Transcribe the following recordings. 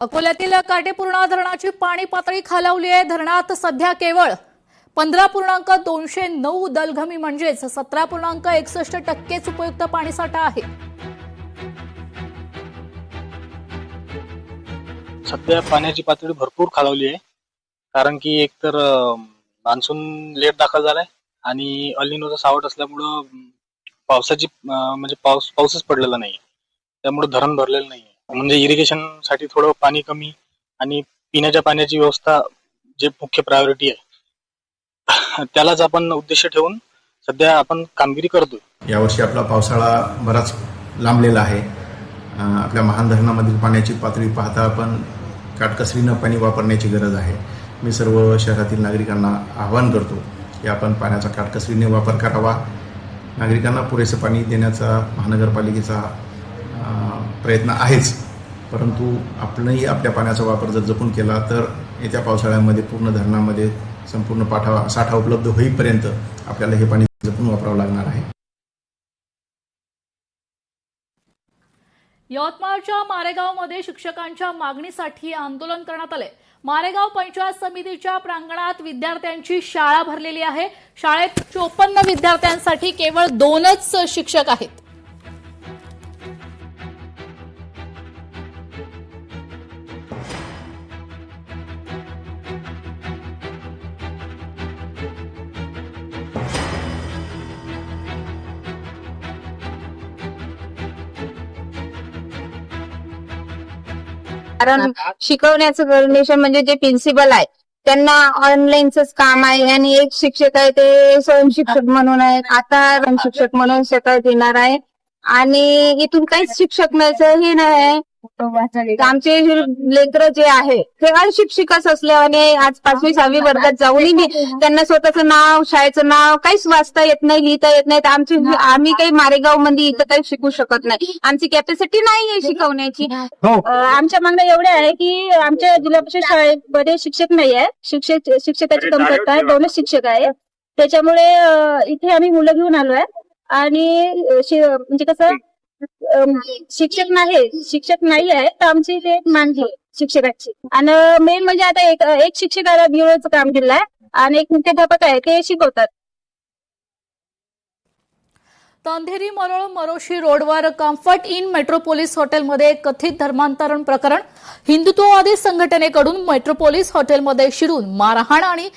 अकोल्यातील काटेपूर्णा धरणाची पाणी पातळी खालावली आहे। धरणात सध्या केवळ 15.209 दलघमी म्हणजेच 17.61% उपयुक्त पाणीसाठा आहे। सध्या पाण्याची पातळी भरपूर खालावली आहे, कारण की एकतर मान्सून लेट दाखल झालाय आणि अल निनोचा सावट असल्यामुळं पावसाची म्हणजे पाऊसच पडलेला नाही, त्यामुळे धरण भरलेलं नाही। म्हणजे इरिगेशन साठी थोडं पाणी कमी आणि पिण्याच्या पाण्याची व्यवस्था जे मुख्य प्रायोरिटी आहे त्यालाच आपण उद्देश ठेवून सध्या आपण कामगिरी करतोय। यावर्षी आपला पावसाळा बराच लांबलेला आहे। आपल्या महान धरणामधील पाण्याची पातळी पाहता आपण काटकसरीनं पाणी वापरण्याची गरज आहे। मी सर्व शहरातील नागरिकांना आवाहन करतो की आपण पाण्याचा काटकसरीने वापर करावा। नागरिकांना पुरेसे पाणी देण्याचा महानगरपालिकेचा प्रयत्न आहेच, परंतु आपणही आपल्या पाण्याचा वापर जर जपून केला तर येत्या पावसाळ्यामध्ये पूर्ण धरणामध्ये संपूर्ण साठा उपलब्ध होईपर्यंत आपल्याला हे पाणी जपून वापरावं लागणार आहे। यवतमाळच्या मारेगावमध्ये शिक्षकांच्या मागणीसाठी आंदोलन करण्यात आले। मारेगाव पंचायत समितीच्या प्रांगणात विद्यार्थ्यांची शाळा भरलेली आहे। शाळेत 54 विद्यार्थ्यांसाठी केवळ 2च शिक्षक आहेत। कारण शिकवण्याचं कंडिशन म्हणजे जे प्रिन्सिपल आहे त्यांना ऑनलाईनच काम आहे आणि एक शिक्षक आहे ते स्वयंशिक्षक म्हणून आहेत। आता स्वयंशिक्षक म्हणून शेतात येणार आहे आणि इथून काहीच शिक्षक नाही हे नाही। आमचे लेकरं जे आहे ते अशिक्षिकच असल्याने आज 5वी 6वी वर्गात जाऊनही त्यांना स्वतःचं नाव शाळेचं नाव काहीच वाचता येत नाही, लिहिता येत नाही। आम्ही काही मारेगाव मध्ये इथं काही शिकू शकत नाही, आमची कॅपॅसिटी नाही आहे शिकवण्याची। आमच्या मागण्या एवढ्या आहे की आमच्या जिल्हा परिषद शाळेमध्ये शिक्षक नाही आहे, शिक्षकाची कमतरता आहे, 2च शिक्षक आहे। त्याच्यामुळे इथे आम्ही मुलं घेऊन आलो आहे आणि म्हणजे कसं शिक्षक नाही आहे तर आमची इथे एक मागणी आहे शिक्षकाची। आणि मेन म्हणजे आता एक शिक्षकाला बिळचं काम दिलं आहे आणि एक मुख्याध्यापक आहे ते शिकवतात। अंधेरी मरोळ मरोशी रोडवर कम्फर्ट इन मेट्रोपोलिस हॉटेलमध्ये कथित धर्मांतरण प्रकरण। हिंदुत्ववादी संघटनेकडून मेट्रोपोलिस हॉटेलमध्ये शिरून मारहाण आणि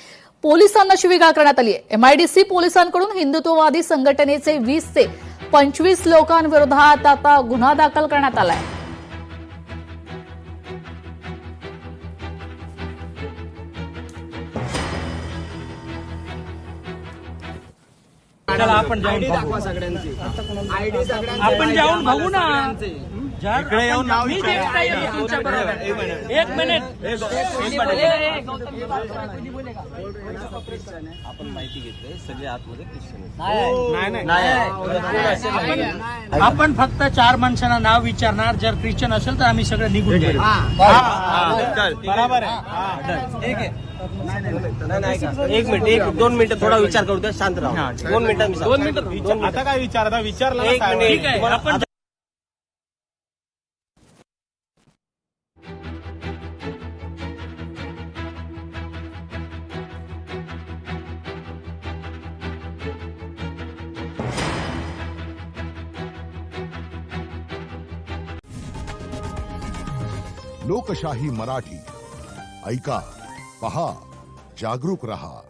पोलिसांना शिवीगाळ करण्यात आली आहे। MIDC पोलिसांकडून हिंदुत्ववादी संघटनेचे 20 ते 25 लोकांविरोधात आता गुन्हा दाखल करण्यात आलाय। आपण जाऊन बघू ना, इकडे येऊन नाव एक मिनिट आपण माहिती घेतली सगळे आतमध्ये ख्रिश्चन आपण फक्त 4 माणसांना नाव विचारणार, जर ख्रिश्चन असेल तर आम्ही सगळं निघून जाईल। बरोबर आहे, ठीक आहे। एक मिनिट 2 मिनिटं थोडा विचार करू द्या, शांत राहा। 2 मिनिटं आता काय विचारला ठीक आहे। आपण लोकशाही मराठी ऐका, पहा, जागरूक रहा।